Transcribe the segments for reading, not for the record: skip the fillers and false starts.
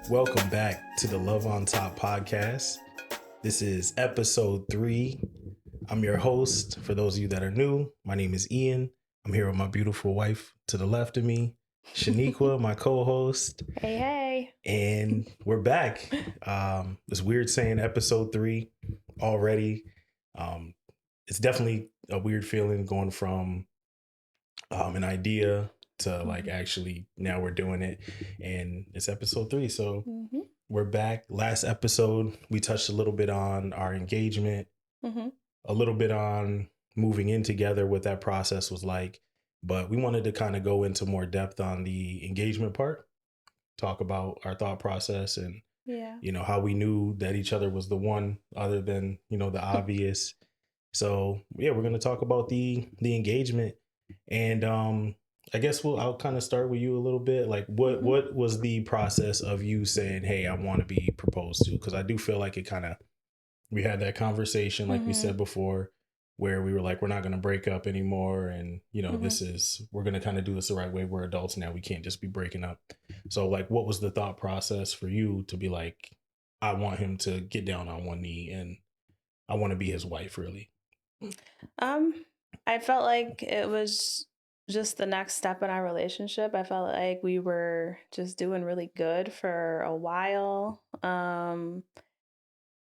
Welcome back to the Love on Top podcast. This is episode 3. I'm your host. For those of you that are new, my name is Ian. I'm here with my beautiful wife to the left of me, Shaniqua, my co-host. Hey. And we're back. It's weird saying episode 3 already. It's definitely a weird feeling going from an idea to like actually now we're doing it, and it's episode 3. So we're back. Last episode, we touched a little bit on our engagement, a little bit on moving in together, what that process was like. But we wanted to kind of go into more depth on the engagement part, talk about our thought process and, you know, how we knew that each other was the one other than, you know, the obvious. So, yeah, we're going to talk about the engagement. And I guess I'll kind of start with you a little bit. Like, what was the process of you saying, hey, I want to be proposed to? Because I do feel like it kind of, we had that conversation, like we said before, where we were like, we're not going to break up anymore. And, you know, we're going to kind of do this the right way. We're adults now. We can't just be breaking up. So, like, what was the thought process for you to be like, I want him to get down on one knee and I want to be his wife, really? I felt like it was just the next step in our relationship. I felt like we were just doing really good for a while.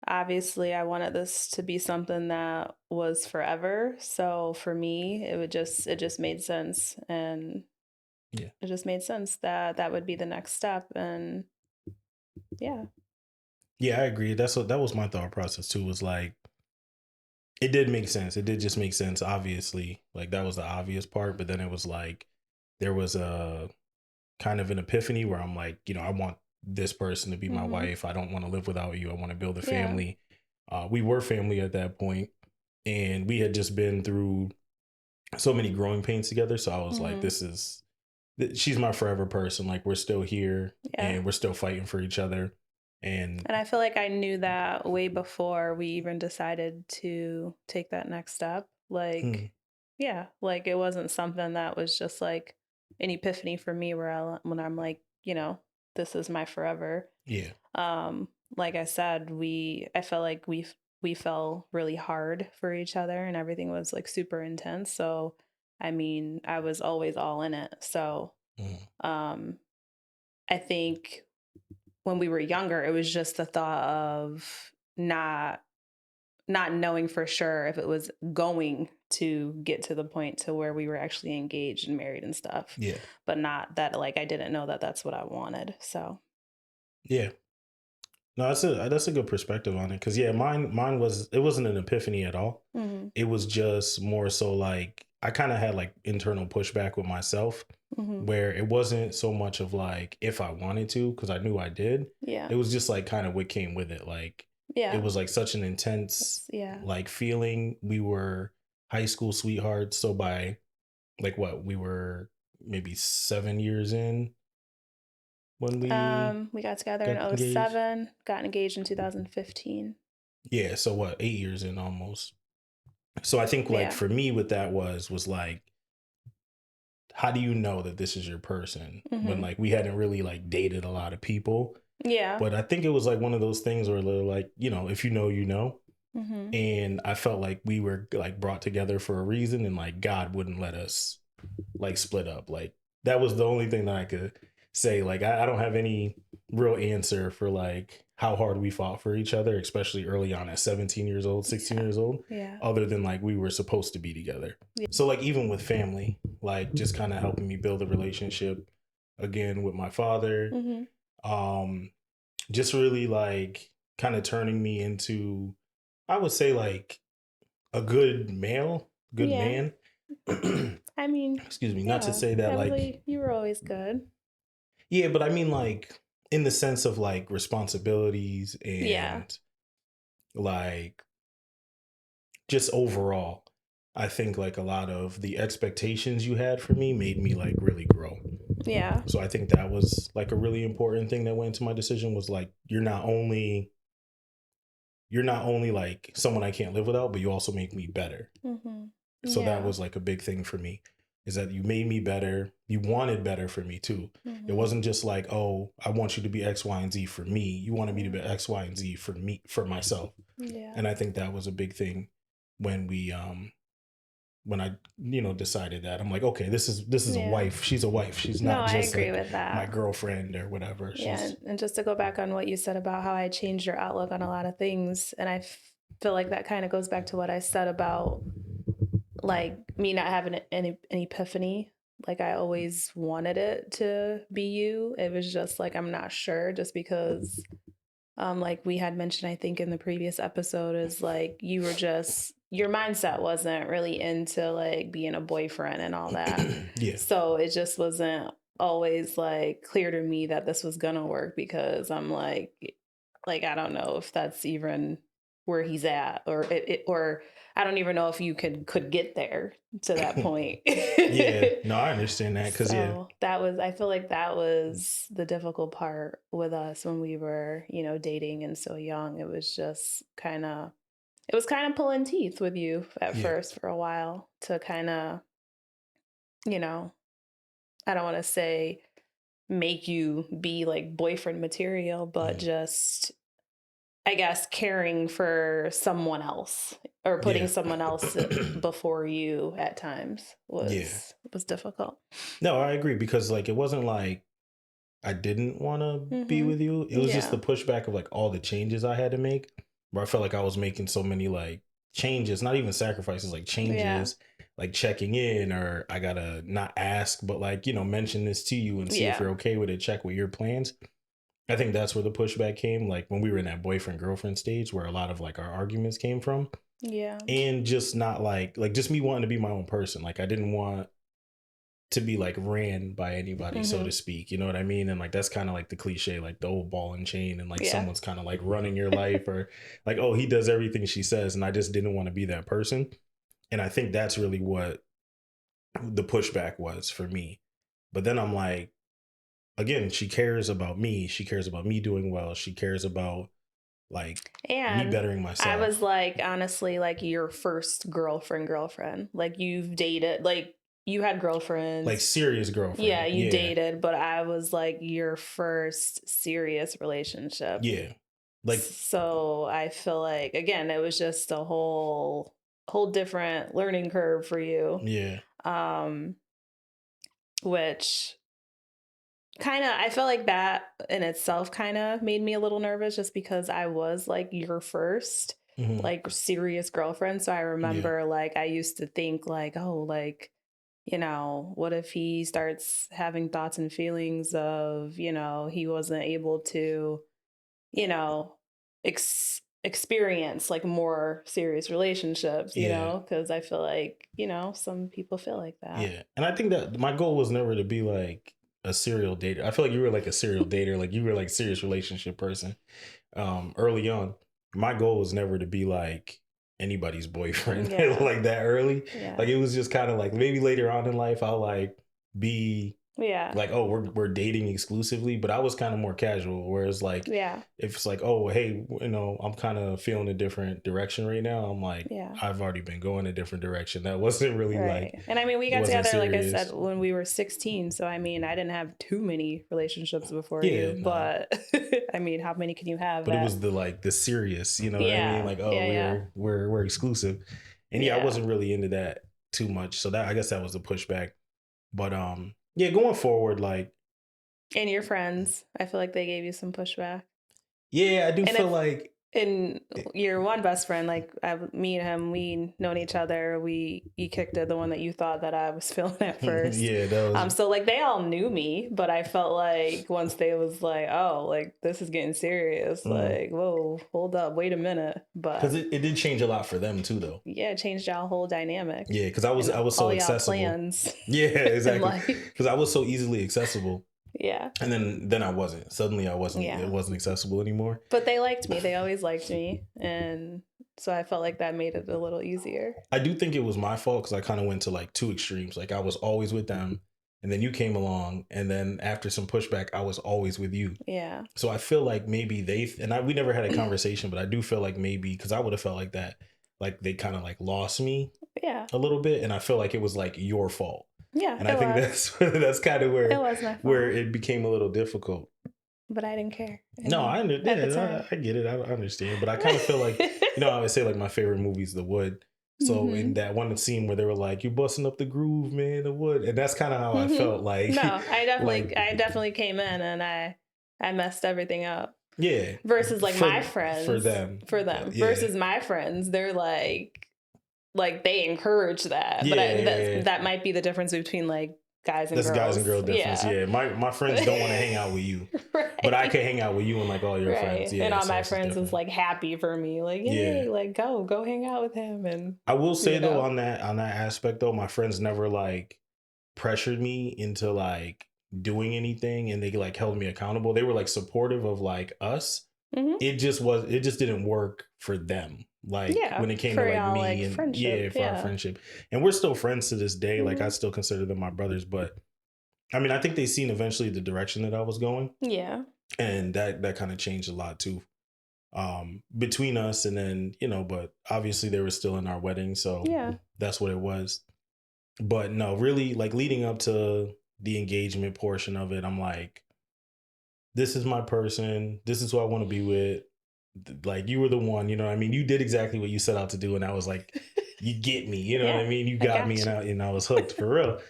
Obviously I wanted this to be something that was forever. So for me, it just made sense. And it just made sense that that would be the next step. And yeah. Yeah, I agree. That was my thought process too, was like, it did make sense. It did just make sense, obviously. Like, that was the obvious part. But then it was like, there was a kind of an epiphany where I'm like, you know, I want this person to be my wife. I don't want to live without you. I want to build a family. We were family at that point, and we had just been through so many growing pains together. So I was like, she's my forever person. Like, we're still here and we're still fighting for each other. And I feel like I knew that way before we even decided to take that next step. Like, like it wasn't something that was just like an epiphany for me when I'm like, you know, this is my forever. Yeah. Like I said, I felt like we fell really hard for each other and everything was like super intense. So, I mean, I was always all in it. So, I think when we were younger, it was just the thought of not knowing for sure if it was going to get to the point to where we were actually engaged and married and stuff. Yeah. But not that, like, I didn't know that that's what I wanted. So. Yeah. No, that's a good perspective on it. Cause mine wasn't an epiphany at all. It was just more so like, I kind of had like internal pushback with myself where it wasn't so much of like, if I wanted to, cause I knew I did. Yeah. It was just like kind of what came with it. Like, it was like such an intense, like feeling. We were high school sweethearts. So by like we were maybe 7 years in when we got together in 2007, got engaged in 2015. Yeah, so what, 8 years in almost. So I think like for me what that was like, how do you know that this is your person when like we hadn't really like dated a lot of people? Yeah. But I think it was like one of those things where they're like, you know, if you know, you know. And I felt like we were like brought together for a reason, and like God wouldn't let us like split up. Like, that was the only thing that I could say. Like, I don't have any real answer for like how hard we fought for each other, especially early on at 17 years old, 16 years old, other than like we were supposed to be together. So like, even with family, like just kind of helping me build a relationship again with my father, just really like kind of turning me into, I would say, like a good man. I mean, excuse me, not to say that like you were always good. Yeah, but I mean like in the sense of like responsibilities and like just overall, I think like a lot of the expectations you had for me made me like really grow. Yeah. So I think that was like a really important thing that went into my decision, was like, you're not only like someone I can't live without, but you also make me better. So that was like a big thing for me. is that you made me better. You wanted better for me too. It wasn't just like, oh, I want you to be X, Y, and Z for me. You wanted me to be X, Y, and Z for me, for myself. Yeah. And I think that was a big thing when when I, decided that. I'm like, okay, this is a wife. She's a wife. She's No, not I just agree like with that. my girlfriend or whatever. Yeah, and just to go back on what you said about how I changed your outlook on a lot of things, and I feel like that kind of goes back to what I said about like me not having an epiphany. Like I always wanted it to be you. It was just like I'm not sure, just because like we had mentioned, I think in the previous episode, is like you were just, your mindset wasn't really into like being a boyfriend and all that. Yeah. So it just wasn't always like clear to me that this was gonna work, because I'm like I don't know if that's even where he's at, or or I don't even know if you could get there to that point. Yeah, no, I understand that, because So that was, I feel like that was the difficult part with us when we were, dating and so young. It was just it was kind of pulling teeth with you at first for a while to kind of, you know, I don't want to say make you be like boyfriend material, but just, I guess, caring for someone else or putting someone else before you at times was difficult. No, I agree, because like it wasn't like I didn't want to be with you. It was just the pushback of like all the changes I had to make, where I felt like I was making so many like changes, not even sacrifices, like changes, like checking in, or I gotta not ask, but like, mention this to you and see if you're okay with it, check with your plans. I think that's where the pushback came, like when we were in that boyfriend girlfriend stage where a lot of like our arguments came from. Yeah. And just not like just me wanting to be my own person. Like I didn't want to be like ran by anybody, so to speak. You know what I mean? And like that's kind of like the cliche, like the old ball and chain, and like someone's kind of like running your life, or like, oh, he does everything she says. And I just didn't want to be that person. And I think that's really what the pushback was for me. But then I'm like, again, she cares about me. She cares about me doing well. She cares about like me bettering myself. I was like, honestly, like your first girlfriend. Like you've dated, like you had girlfriends. Like serious girlfriend. Yeah, you dated, but I was like your first serious relationship. Yeah. Like, so I feel like, again, it was just a whole different learning curve for you. Yeah. Which kind of, I felt like that in itself kind of made me a little nervous, just because I was like your first like serious girlfriend. So I remember like I used to think like, oh, like, what if he starts having thoughts and feelings of, he wasn't able to, experience like more serious relationships, because I feel like, some people feel like that. Yeah. And I think that my goal was never to be like a serial dater. I feel like you were like a serial dater, like you were like serious relationship person early on. My goal was never to be like anybody's boyfriend like that early. Like it was just kind of like maybe later on in life I'll like be like, oh, we're dating exclusively, but I was kind of more casual, whereas like if it's like, oh, hey, I'm kind of feeling a different direction right now, I'm like, I've already been going a different direction. That wasn't really like, and I mean, we got together like I said when we were 16, so I mean I didn't have too many relationships before you, but I mean, how many can you have? But it was the like the serious, what I mean, like, oh, we're exclusive, and I wasn't really into that too much, so that, I guess that was the pushback. But going forward, like, and your friends, I feel like they gave you some pushback. Yeah, I do feel like. And your one best friend, like me and him, we known each other. You kicked it, the one that you thought that I was feeling at first. That was. So like they all knew me, but I felt like once they was like, oh, like this is getting serious. Like, whoa, hold up, wait a minute. But because it did change a lot for them too, though. Yeah, it changed our whole dynamic. Yeah, because I was so accessible. Plans. Yeah, exactly. Because I was so easily accessible. Yeah. And then I wasn't. Suddenly I wasn't. It wasn't accessible anymore. But they liked me. They always liked me. And so I felt like that made it a little easier. I do think it was my fault, because I kind of went to like two extremes. Like I was always with them, and then you came along, and then after some pushback, I was always with you. Yeah. So I feel like maybe we never had a conversation, but I do feel like maybe, because I would have felt like that, like they kind of like lost me a little bit. And I feel like it was like your fault. Yeah, And I think that's kind of it was my where fault, it became a little difficult. but I didn't care. No, I At the understand. time. I get it. I understand. But I kind of feel like, I always say like my favorite movie is The Wood. So in Mhm. that one scene where they were like, "You busting up the groove, man, The Wood," and that's kind of how I Mhm. felt like, No, like, I definitely came in and I messed everything up. yeah, Versus like my for friends, them, for them. yeah, Versus my friends, they're like they encourage that. But yeah, yeah, yeah. that might be the difference between like guys and That's guys and girls. girl difference. Yeah. Yeah, my friends don't want to hang out with you, but I Right. could hang out with you and like all your friends. Right. And Yeah, all so my it's just friends was different. like happy for me. Like, Yeah. yay, like go hang out with him. And I will say you though know. on that aspect though, my friends never like pressured me into like doing anything, and they like held me accountable. They were like supportive of like us. Hmm. It just didn't work for them. Like Yeah. when it came to For like y'all me like and yeah, friendship. for our Yeah. friendship. And we're still friends to this day. Like I Hmm. still consider them my brothers, but I mean, I think they seen eventually the direction that I was going, Yeah. and that kind of changed a lot too. Between us, and then but obviously they were still in our wedding, so Yeah. that's what it was. But no, really, like leading up to the engagement portion of it, I'm like, this is my person. This is who I want to be with. Like you were the one, you know what I mean? You did exactly what you set out to do. And I was like, you get me, you know what I Yeah. mean? You I got me, got you. and I was hooked for real.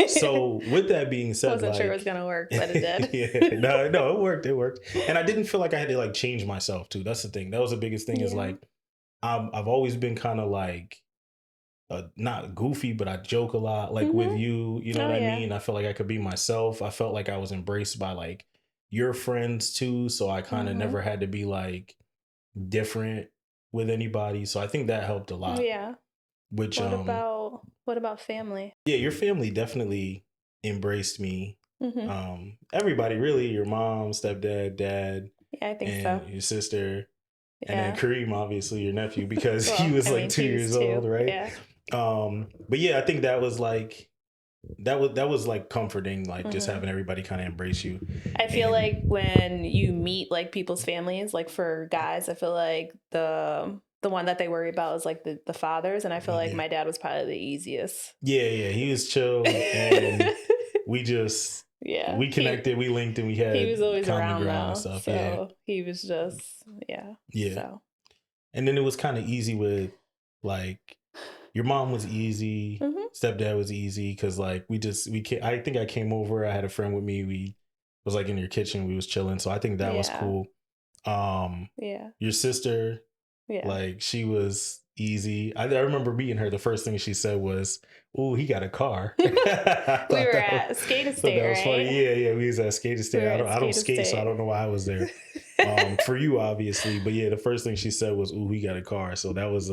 So with that being said, Wasn't sure it was like, gonna work, but it did. yeah, no, it worked. And I didn't feel like I had to like change myself too. That's the thing. That was the biggest thing is Yeah. like, I've always been kind of like, not goofy, but I joke a lot, like with Hmm. you know Oh what I yeah. mean? I felt like I could be myself. I felt like I was embraced by like your friends too. So I kind of Hmm. never had to be like different with anybody. So I think that helped a lot. Yeah. Which What about family? yeah, your family definitely embraced me. Hmm. Everybody really, your mom, stepdad, dad, Yeah, I think so. and your sister, and then Yeah. Kareem, obviously your nephew, because he Well, was I like mean, two he was years old, two. right? Yeah. But yeah, I think that was like that was like comforting, like just Hmm. having everybody kind of embrace you. I feel And like when you meet like people's families, like for guys, I feel like the one that they worry about is like the fathers, and I feel like yeah, my dad was probably the easiest. yeah, he was chill, and we just Yeah, we connected, we linked, and we he had was always common around ground and though, stuff. Yeah, so he was just yeah. yeah. So And then it was kind of easy with like your mom was easy, hmm. stepdad was easy because like I think I came over, I had a friend with me, we was like in your kitchen, we was chilling, so I think that was Yeah, cool. yeah, Your sister, yeah. like she was easy. I remember meeting her. The first thing she said was, "Oh, he got a car." We were at Skate Thought Estate, that was funny. right? Yeah, yeah. We was at Skate We Estate. were at I don't Skate skate, so I Estate. don't know why I was there. For you, obviously, but yeah, the first thing she said was, "Ooh, he got a car." So that was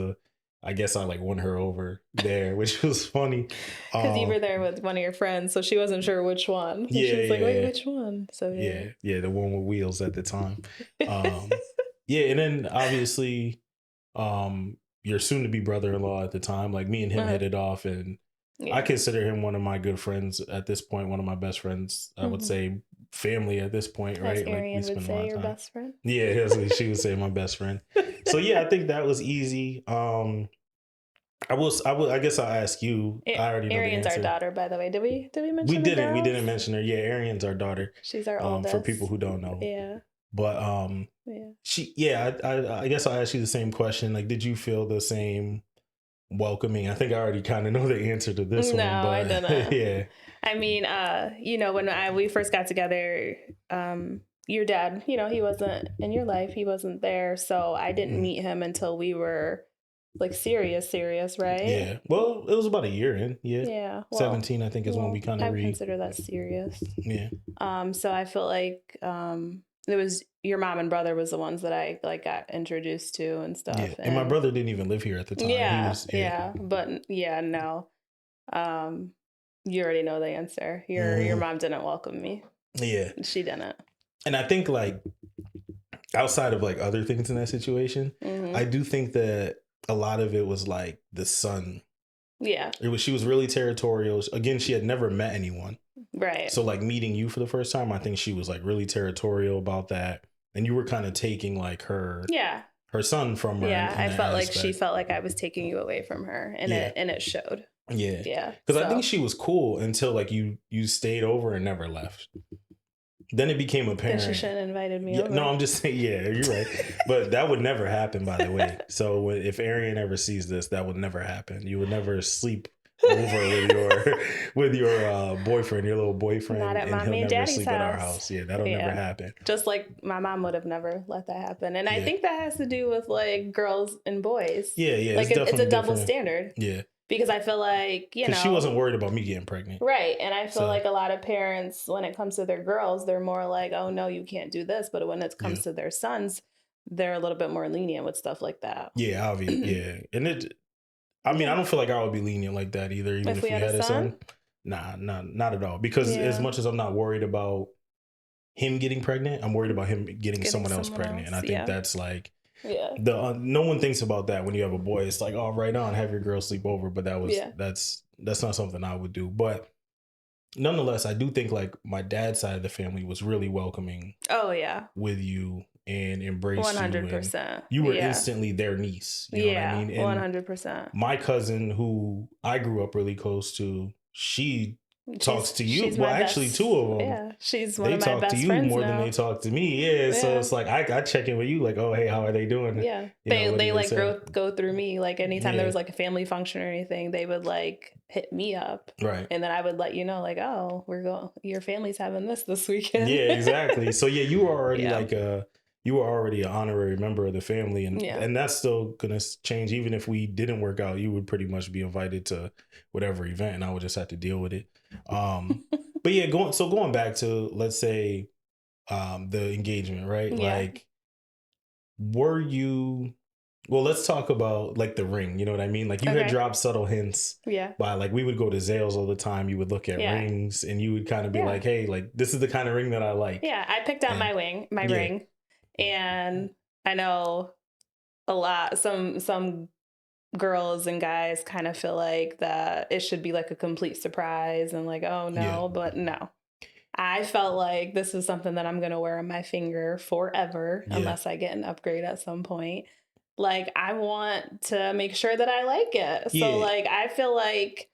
I guess I like won her over there, which was funny. Because you were Um, there with one of your friends, so she wasn't sure which one. And yeah, she was like, wait, yeah, which one? So yeah, yeah. The one with wheels at the time. yeah. Um, yeah, and then obviously your soon to be brother-in-law at the time, like me and him Uh-huh. hit it off, and I Yeah. consider him one of my good friends at this point, one of my best friends. I would Hmm. say family at this point, As right? Like we Arian would spend a lot say, of your time. best friend. Yeah, that's what she would say, my best friend. So yeah, I think that was easy. I guess I'll ask you. I already know the Arian's our answer. daughter, by the way. Did we mention the We girls? didn't mention her. Yeah, Arian's our daughter. She's our For people oldest. who don't know. Yeah. But Yeah. I guess I'll ask you the same question. Like, did you feel the same welcoming? I think I already kind of know the answer to this No, one, I but didn't. yeah, I mean, when we first got together, your dad, he wasn't in your life. He wasn't there. So I didn't mm, meet him until we were like serious, right? yeah. Well, it was about a year in. Yeah, Yeah. 17, I think, is when we kind I of would consider that serious. Yeah, So I feel like it was your mom and brother was the ones that I like got introduced to and yeah. stuff. And my And brother didn't even live here at the time. He yeah, was yeah. But yeah, no. Um, you already know the answer. Your Mhm. mom didn't welcome me. Yeah. She didn't. And I think like outside of like other things in that situation, Hmm. I do think that a lot of it was like the son. Yeah. She was really territorial. Again, she had never met anyone. Right. So like meeting you for the first time, I think she was like really territorial about that. And you were kind of taking like Yeah. her son from her Yeah. in I that felt like she aspect. felt like I was taking you away from her, and Yeah. it showed. Yeah. Yeah. Because I think she was cool until like you stayed over and never left. Then it became Then she apparent. shouldn't have invited me Yeah, over. no, I'm just saying, yeah, you're right. But that would never happen, by the way. So if Arian ever sees this, that would never happen. You would never sleep over with your boyfriend, your little boyfriend, Not at and mommy he'll and never daddy's sleep at our house. house. Yeah, that'll never happen. Just like my mom would have never let that happen. And I Yeah. think that has to do with like girls and boys. Yeah, yeah. Like it's a definitely double different. standard. Yeah. Because I feel like, you know, Because she wasn't worried about me getting pregnant. right. And I feel So- like a lot of parents, when it comes to their girls, they're more like, oh, no, you can't do this. But when it comes to their sons, they're a little bit more lenient with stuff like that. Yeah, obviously. Yeah. And I mean, I don't feel like I would be lenient like that either, even if we had a son. Nah, not at all. Because as much as I'm not worried about him getting pregnant, I'm worried about him getting someone else pregnant. And I think that's like, no one thinks about that when you have a boy. It's like, oh, right on, have your girl sleep over. But that's not something I would do. But nonetheless, I do think like my dad's side of the family was really welcoming. Oh yeah, with you and embraced 100%. You were instantly their niece. You know what I mean? And 100%. My cousin, who I grew up really close to, she talks to you. Well, actually, two of them. Yeah, she's one of my best friends. They talk to you more than they talk to me. Yeah, so it's like I check in with you, like, oh, hey, how are they doing? Yeah, they like go through me. Like anytime there was like a family function or anything, they would like hit me up, right? And then I would let you know, like, oh, your family's having this weekend. Yeah, exactly. So yeah, you were already you were already an honorary member of the family, and that's still gonna change. Even if we didn't work out, you would pretty much be invited to whatever event, and I would just have to deal with it. But yeah, going back to, let's say, the engagement, right? Like, were you? Well, let's talk about like the ring. You know what I mean? Like you had dropped subtle hints. Yeah. By like we would go to Zales all the time. You would look at rings, and you would kind of be like, "Hey, like this is the kind of ring that I like." Yeah, I picked out my ring, and I know a lot. Some girls and guys kind of feel like that it should be like a complete surprise and like, oh no, but no. I felt like this is something that I'm gonna wear on my finger forever unless I get an upgrade at some point. Like I want to make sure that I like it. So like I feel like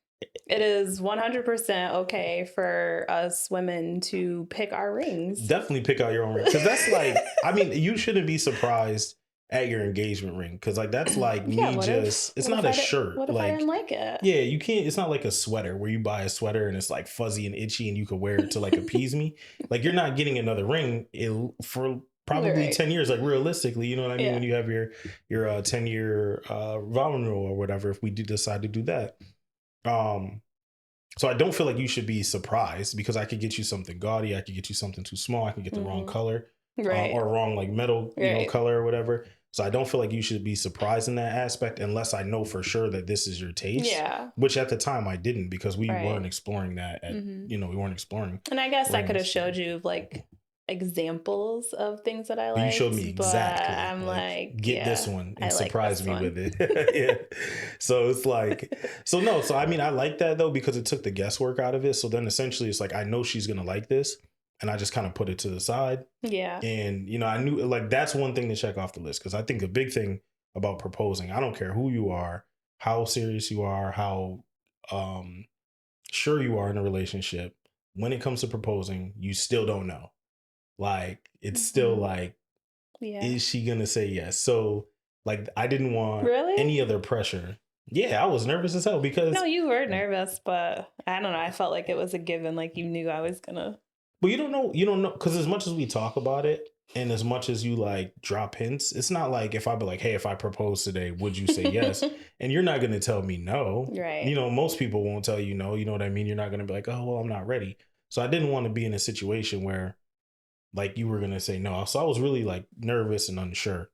it is 100% okay for us women to pick our rings. Definitely pick out your own ring. Because that's like, I mean, you shouldn't be surprised at your engagement ring. Because like that's like it's not a shirt. What if I didn't like it? Yeah, you can't, it's not like a sweater where you buy a sweater and it's like fuzzy and itchy and you could wear it to like appease me. Like you're not getting another ring for probably 10 years, like realistically, you know what I mean? When you have your 10-year vow renewal or whatever, if we do decide to do that. So I don't feel like you should be surprised, because I could get you something gaudy, I could get you something too small, I can get the wrong color, or wrong like metal color or whatever. So I don't feel like you should be surprised in that aspect unless I know for sure that this is your taste. Yeah. Which at the time I didn't, because we weren't exploring that. We weren't exploring. And I guess I could have showed you like examples of things that I like. You showed me exactly. I'm like get this one and surprise me with it. So it's like, so I mean, I like that though, because it took the guesswork out of it. So then essentially it's like, I know she's going to like this. And I just kind of put it to the side. Yeah. And, I knew like that's one thing to check off the list. Because I think a big thing about proposing, I don't care who you are, how serious you are, how sure you are in a relationship. When it comes to proposing, you still don't know. Like, it's still like, is she going to say yes? So, like, I didn't want any other pressure. Yeah, I was nervous as hell because... No, you were nervous, but I don't know. I felt like it was a given. Like, you knew I was going to... But you don't know, because as much as we talk about it and as much as you like drop hints, it's not like if I be like, hey, if I propose today, would you say yes? And you're not going to tell me no. Right. Most people won't tell you no. You know what I mean? You're not going to be like, oh, well, I'm not ready. So I didn't want to be in a situation where like you were going to say no. So I was really like nervous and unsure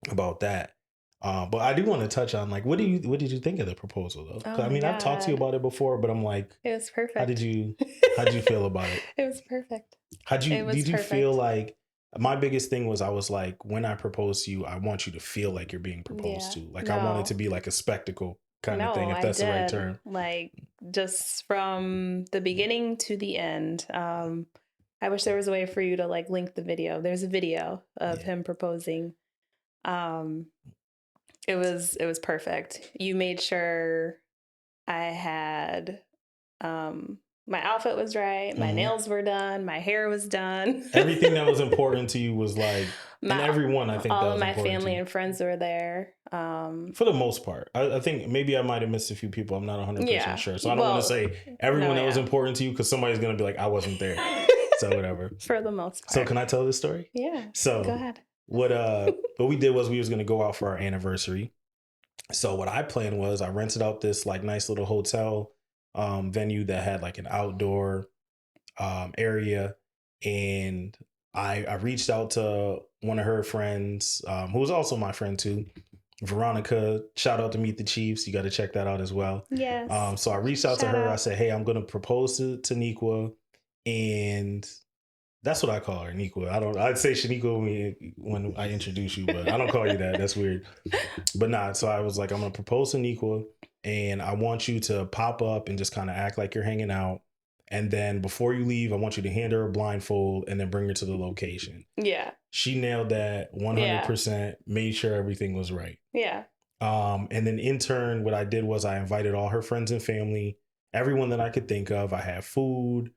about that. But I do want to touch on like, what did you think of the proposal though? I mean, I've talked to you about it before, but I'm like, it was perfect. How did you feel about it? It was perfect. Did you feel like, my biggest thing was I was like, when I propose to you, I want you to feel like you're being proposed to. Like I want it to be like a spectacle kind of thing, if that's the right term. Like just from the beginning to the end. I wish there was a way for you to like link the video. There's a video of him proposing. It was perfect. You made sure I had my outfit was right, my nails were done, my hair was done. Everything that was important to you was like, and everyone I think all that of was my important family to you. and friends were there. For the most part. I think maybe I might have missed a few people. I'm not 100% Yeah. sure. So I don't want to say everyone that was important to you, because somebody's going to be like, I wasn't there. So whatever. For the most part. So can I tell this story? Yeah. So go ahead. What we did was we was going to go out for our anniversary. So what I planned was I rented out this like nice little hotel venue that had like an outdoor area, and I reached out to one of her friends, who was also my friend too, Veronica. Shout out to Meet the Chiefs. You got to check that out as well. Yes. So I reached out to her. I said, hey, I'm going to propose to Niqua, and that's what I call her, Niqua. I'd say Shaniqua when I introduce you, but I don't call you that. That's weird. But nah, so I was like, I'm going to propose to Niqua, and I want you to pop up and just kind of act like you're hanging out. And then before you leave, I want you to hand her a blindfold and then bring her to the location. Yeah. She nailed that 100%, made sure everything was right. Yeah. And then in turn, what I did was I invited all her friends and family, everyone that I could think of. I have food.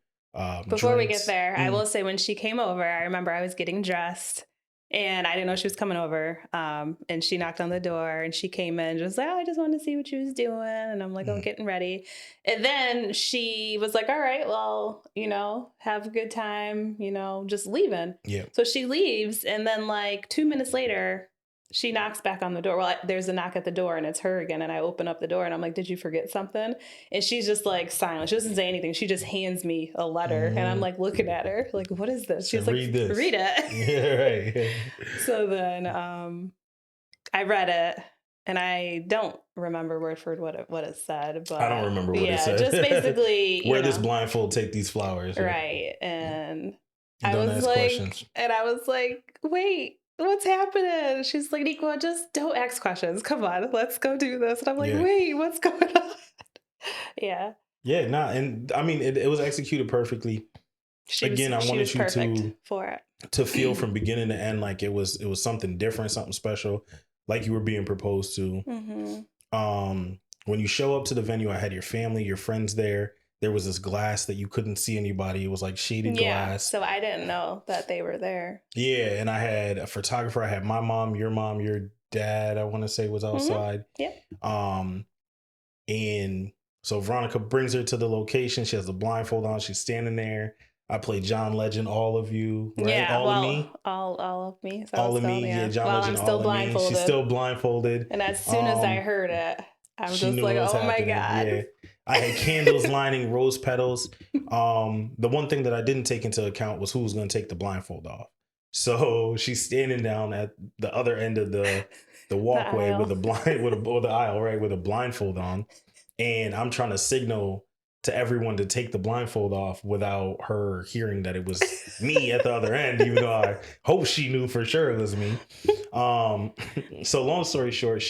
Before drinks. We get there, I will say when she came over, I remember I was getting dressed and I didn't know she was coming over. And she knocked on the door and she came in just like, oh, I just wanted to see what she was doing. And I'm like, oh, getting ready. And then she was like, all right, well, have a good time, just leaving. Yeah. So she leaves. And then like 2 minutes later, she knocks back on the door. Well, there's a knock at the door and it's her again. And I open up the door and I'm like, did you forget something? And she's just like silent. She doesn't say anything. She just hands me a letter. And I'm like looking at her like, what is this? She's like, read it. Yeah, right. So then I read it and I don't remember word for word what it said. But I don't remember what it said. Just basically wear this blindfold, take these flowers. Right. And I was like, wait. What's happening? She's like, Niqua, just don't ask questions. Come on, let's go do this. And I'm like, wait, what's going on? Yeah. Yeah, nah. And I mean, it was executed perfectly. I wanted you to feel from beginning to end like it was something different, something special, like you were being proposed to. Mm-hmm. When you show up to the venue, I had your family, your friends there. There was this glass that you couldn't see anybody. It was like shaded glass. So I didn't know that they were there. Yeah. And I had a photographer. I had my mom, your dad, I want to say, was outside. Mm-hmm. And so Veronica brings her to the location. She has a blindfold on. She's standing there. I play John Legend, all of you, right? Yeah, all of me. All of me. So all of me. Yeah, John Legend, I'm still all blindfolded. of me. She's still blindfolded. And as soon as I heard it, I'm just like, oh my God. Yeah. I had candles lining rose petals. The one thing that I didn't take into account was who was going to take the blindfold off. So she's standing down at the other end of the walkway with the aisle, right, with a blindfold on, and I'm trying to signal to everyone to take the blindfold off without her hearing that it was me at the other end, even though I hope she knew for sure it was me. So long story short,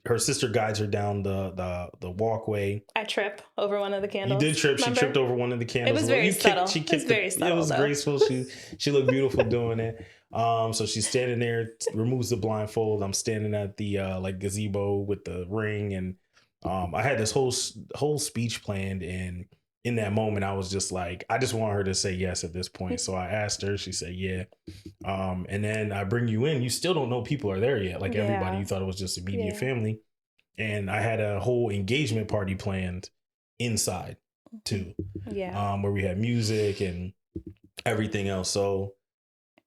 her sister guides her down the walkway. I trip over one of the candles. You did trip. Remember? She tripped over one of the candles. It was very subtle. She kicked it was though. Graceful. She looked beautiful doing it. So she's standing there, removes the blindfold. I'm standing at the like gazebo with the ring, and I had this whole speech planned, and in that moment, I was just like, I just want her to say yes at this point. So I asked her, she said, yeah. And then I bring you in. You still don't know people are there yet. Like everybody, you thought it was just immediate family. And I had a whole engagement party planned inside too. Yeah. Where we had music and everything else. So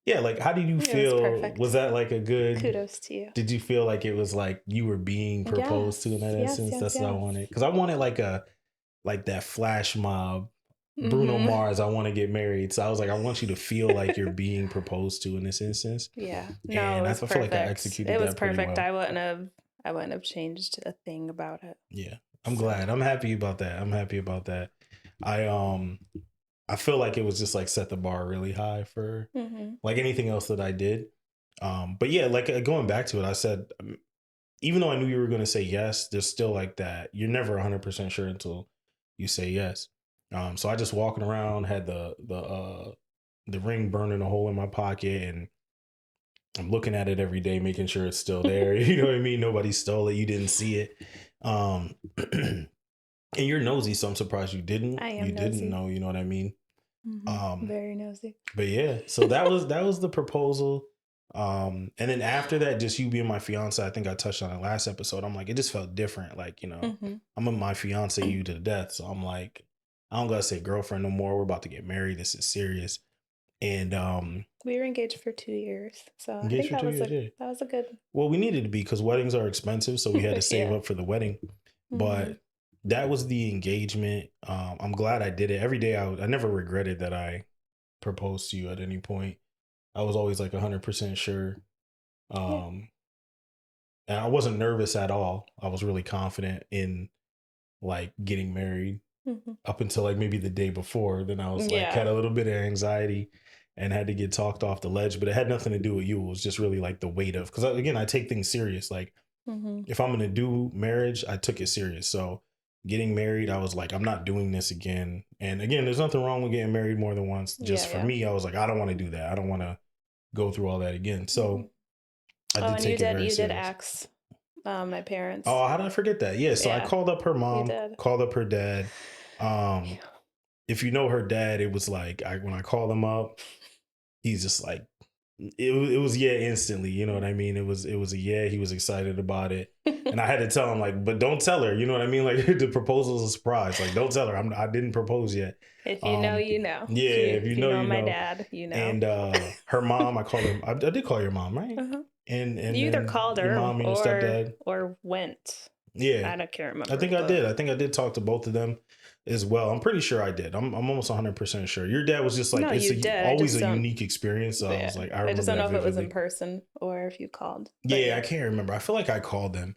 yeah, like, how did you feel? Was that like a good kudos to you? Did you feel like it was like you were being proposed to in that instance? That's what I wanted. Because I wanted like that flash mob, Bruno Mars, I want to get married. So I was like, I want you to feel like you're being proposed to in this instance. Yeah. No, and I feel like I executed that. It was perfect. Well. I wouldn't have changed a thing about it. Yeah. I'm glad. I'm happy about that. I feel like it was just like set the bar really high for like anything else that I did. But yeah, like going back to it, I said, even though I knew you were going to say yes, there's still like that. You're never 100% sure until you say yes. So I just walking around, had the ring burning a hole in my pocket, and I'm looking at it every day, making sure it's still there. You know what I mean? Nobody stole it. You didn't see it. Um, and you're nosy, so I'm surprised you didn't. I You am didn't nosy. know. You know what I mean? Um, Very nosy. but yeah, so that was the proposal. And then after that, just you being my fiance, I think I touched on it last episode. I'm like, it just felt different. Like, I'm a my fiance you to the death. So I'm like, I don't gotta say girlfriend no more. We're about to get married. This is serious. And we were engaged for 2 years, so I engaged think for 2 years, yeah. that was a good. Well, we needed to be because weddings are expensive, so we had to save Yeah. up for the wedding. Mm-hmm. But that was the engagement. I'm glad I did it. Every day I never regretted that I proposed to you at any point. I was always like 100% sure. And I wasn't nervous at all. I was really confident in like getting married up until like maybe the day before. Then I was like, had a little bit of anxiety and had to get talked off the ledge, but it had nothing to do with you. It was just really like the weight of, because again, I take things serious. Like if I'm going to do marriage, I took it serious. So getting married, I was like, I'm not doing this again. And again, there's nothing wrong with getting married more than once. Just for me, I was like, I don't want to do that. I don't want to go through all that again. So I did take it very serious. You did ask my parents. Oh, how did I forget that? Yeah, so I called up her mom, called up her dad. If you know her dad, it was like when I called him up, he's just like, it was yeah instantly. You know what I mean? It was a yeah. He was excited about it, and I had to tell him like, but don't tell her. You know what I mean? Like the proposal is a surprise. Like don't tell her. I didn't propose yet. If you know, you know. Yeah, if you know, you my know. dad, you know. And her mom, I called her. I did call your mom, right? And you either called her your mom and your stepdad or went. Yeah, I can't remember. I think I did. I think I did talk to both of them as well. I'm pretty sure I did. I'm almost 100% sure. Your dad was just like, no, it's always a unique experience. So yeah. I was like, I just don't know if it was in person or if you called. Yeah, I can't remember. I feel like I called them.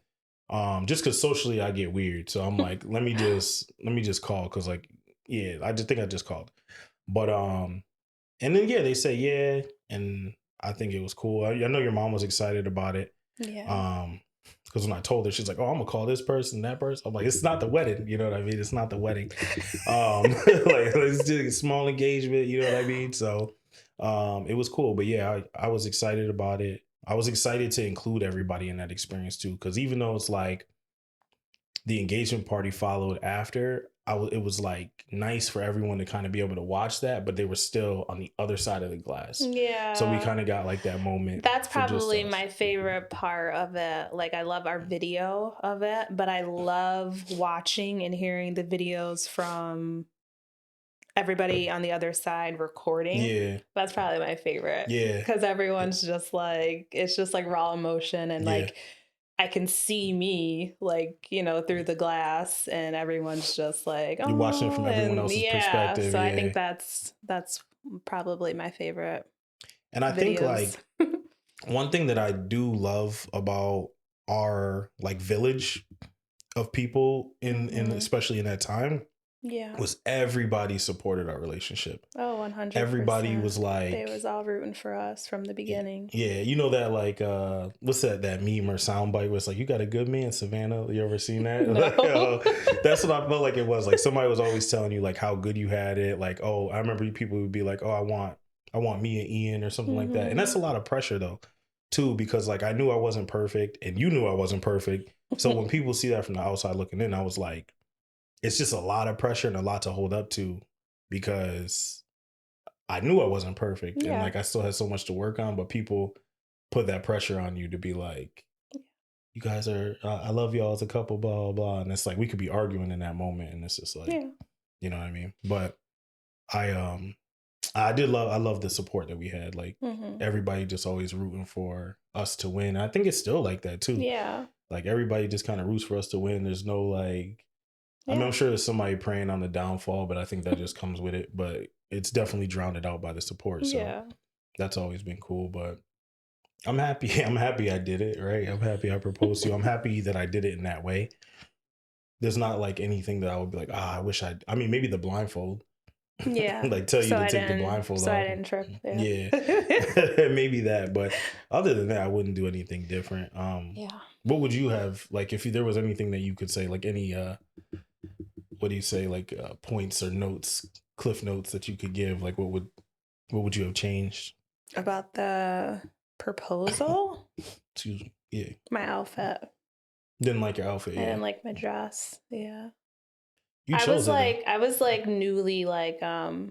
Just because socially I get weird. So I'm like, let me just call because like, yeah, I just think I just called. But and then yeah, they say yeah, and I think it was cool. I know your mom was excited about it. Yeah. Because when I told her, she's like, "Oh, I'm gonna call this person, that person." I'm like, "It's not the wedding, you know what I mean? It's not the wedding. Like it's just a small engagement, you know what I mean?" So, it was cool. But yeah, I was excited about it. I was excited to include everybody in that experience too, because even though it's like the engagement party followed after, it was like nice for everyone to kind of be able to watch that, but they were still on the other side of the glass. Yeah. So we kind of got like that moment. That's probably my favorite part of it. Like I love our video of it, but I love watching and hearing the videos from everybody on the other side recording. Yeah. That's probably my favorite. Yeah. Because everyone's just like, it's just like raw emotion and like I can see me like, you know, through the glass and everyone's just like, oh, you're watching it from everyone else's perspective. So I think that's probably my favorite. And I think like one thing that I do love about our like village of people in especially in that time was everybody supported our relationship. Oh, 100%. Everybody was like, they was all rooting for us from the beginning. Yeah, you know that like what's that meme or soundbite where it's like, you got a good man, Savannah? You ever seen that? No. That's what I felt like it was. Like somebody was always telling you like how good you had it. Like, oh, I remember people would be like, oh, I want me and Ian or something like that. And that's a lot of pressure though, too, because like I knew I wasn't perfect and you knew I wasn't perfect. So when people see that from the outside looking in, I was like, it's just a lot of pressure and a lot to hold up to because I knew I wasn't perfect and like I still had so much to work on, but people put that pressure on you to be like, you guys are, I love y'all as a couple, blah, blah, blah. And it's like, we could be arguing in that moment. And it's just like, you know what I mean? But I love the support that we had. Like everybody just always rooting for us to win. I think it's still like that too. Yeah. Like everybody just kind of roots for us to win. There's no like, I mean, I'm sure there's somebody praying on the downfall, but I think that just comes with it. But it's definitely drowned out by the support. So that's always been cool. But I'm happy. I'm happy I did it, right? I'm happy I proposed to you. I'm happy that I did it in that way. There's not like anything that I would be like, I wish I mean, maybe the blindfold. Yeah. Like tell you to take the blindfold off. So I didn't trip. Yeah. Maybe that. But other than that, I wouldn't do anything different. What would you have, like, if there was anything that you could say, like any, what do you say, like points or notes, cliff notes that you could give? Like, what would you have changed? About the proposal? Yeah. My outfit. Didn't like your outfit. I Yeah. didn't like my dress. Yeah. You chose it. I was like newly like I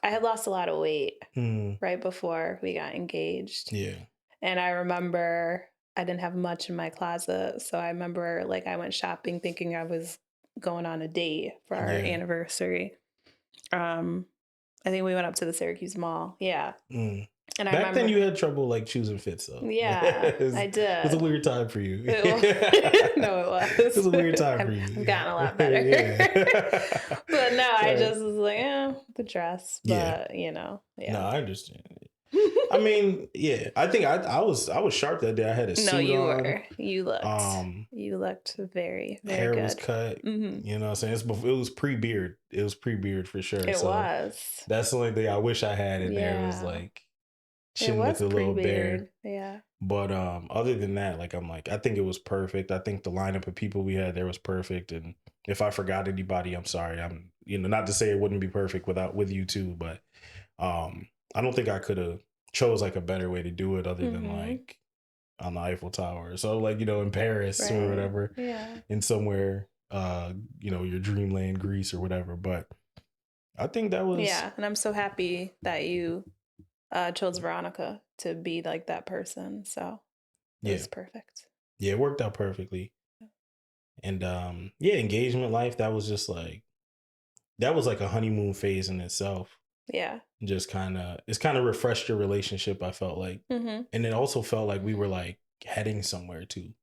had lost a lot of weight Mm, right before we got engaged. yeah. And I remember I didn't have much in my closet. So I remember like I went shopping thinking I was going on a date for our Yeah. anniversary. I think we went up to the Syracuse Mall. Yeah. Mm. And I Back remember then, you had trouble like choosing fits, though. yeah, it I did. was a weird time for you. No, it was. It was a weird time for you. I've gotten a lot better. But no, I just was like, the dress. But you know, yeah. No, I understand. I mean, yeah, I think I was sharp that day. I had a suit on. No, you were. You looked very, very hair good. was cut. Mm-hmm. You know what I'm saying? It was pre-beard. It was pre-beard for sure. It so was. That's the only thing I wish I had in there was like chin with a little bare. Yeah. But other than that, like I think it was perfect. I think the lineup of people we had there was perfect. And if I forgot anybody, I'm sorry. I'm not to say it wouldn't be perfect with you too, but I don't think I could have chose like a better way to do it other than like on the Eiffel Tower. So like, in Paris or whatever. Yeah. In somewhere your dreamland, Greece or whatever. But I think that was and I'm so happy that you chose Veronica to be like that person. So it was perfect. Yeah, it worked out perfectly. And engagement life, that was just like a honeymoon phase in itself. Yeah. Just it's kind of refreshed your relationship, I felt like. And it also felt like we were like heading somewhere too.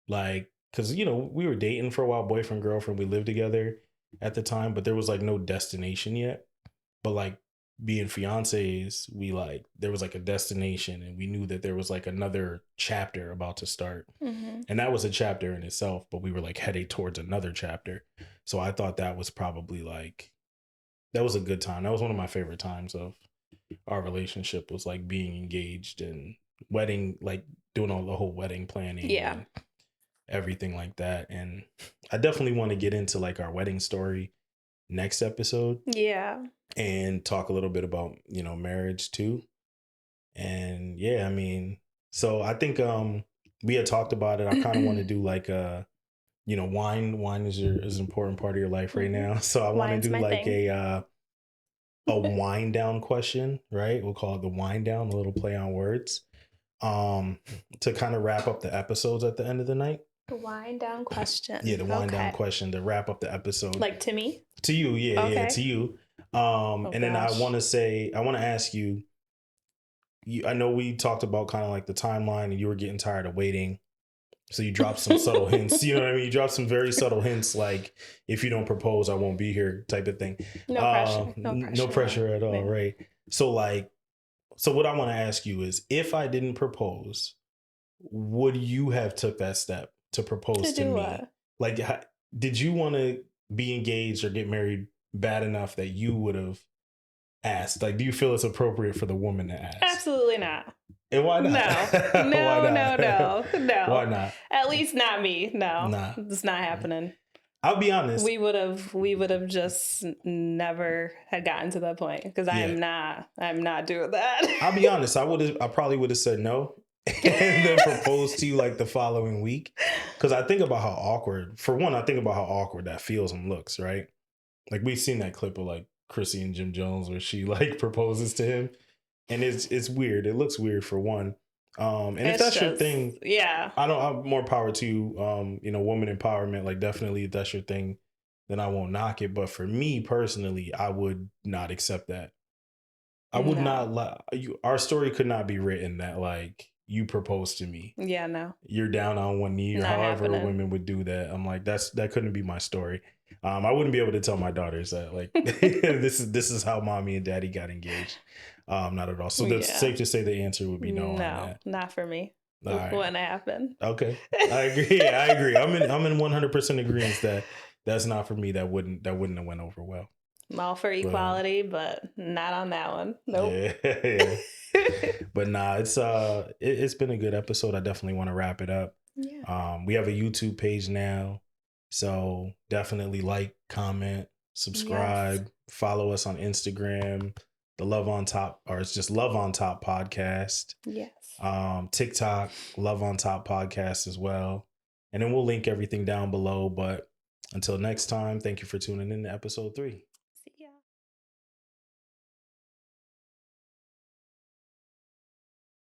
Like, because we were dating for a while, boyfriend, girlfriend, we lived together at the time, but there was like no destination yet. But like being fiancés, there was like a destination, and we knew that there was like another chapter about to start. And that was a chapter in itself, but we were like heading towards another chapter. So I thought that was probably like, that was a good time. That was one of my favorite times of our relationship, was like being engaged and wedding, like doing all the whole wedding planning. Yeah. And everything like that. And I definitely want to get into like our wedding story next episode. Yeah. And talk a little bit about, marriage too. And yeah, I mean, so I think we had talked about it. I kind of want to do like wine is an important part of your life right now. So I want to do like a wind down question, right? We'll call it the wind down, a little play on words. To kind of wrap up the episodes at the end of the night. The wind down question. Yeah, the wind down question to wrap up the episode. Like to me? To you, yeah, to you. And then I want to ask you, I know we talked about kind of like the timeline and you were getting tired of waiting. So you dropped some subtle hints, you know what I mean? You dropped some very subtle hints, like if you don't propose, I won't be here type of thing. No pressure. No pressure at all, right? So what I want to ask you is, if I didn't propose, would you have took that step to propose to me? What? Like, did you want to be engaged or get married bad enough that you would have asked? Like, do you feel it's appropriate for the woman to ask? Absolutely not. And why not? No. Why not? At least not me. No, nah. It's not happening. I'll be honest. We would have just never had gotten to that point, because I'm not doing that. I'll be honest. I probably would have said no and then proposed to you like the following week. Because I think about how awkward, for one, that feels and looks, right? Like we've seen that clip of like Chrissy and Jim Jones where she like proposes to him. And it's weird. It looks weird for one. And if that's your thing, I'm more power to you. Woman empowerment, like definitely if that's your thing, then I won't knock it. But for me personally, I would not accept that. I would not our story could not be written that like you proposed to me. Yeah, no. You're down on one knee, or not however happening. Women would do that. I'm like, that couldn't be my story. I wouldn't be able to tell my daughters that like this is how mommy and daddy got engaged. Not at all. So that's safe to say the answer would be no. On that. Not for me. Right. Wouldn't happen. Okay, I agree. Yeah, I agree. I'm in 100% agreement that that's not for me. That wouldn't have went over well. I'm all for equality, but not on that one. Nope. Yeah. But nah, it's been a good episode. I definitely want to wrap it up. Yeah. We have a YouTube page now, so definitely like, comment, subscribe, follow us on Instagram, the Love on Top, or it's just Love on Top podcast. Yes. TikTok, Love on Top podcast as well. And then we'll link everything down below. But until next time, thank you for tuning in to episode 3.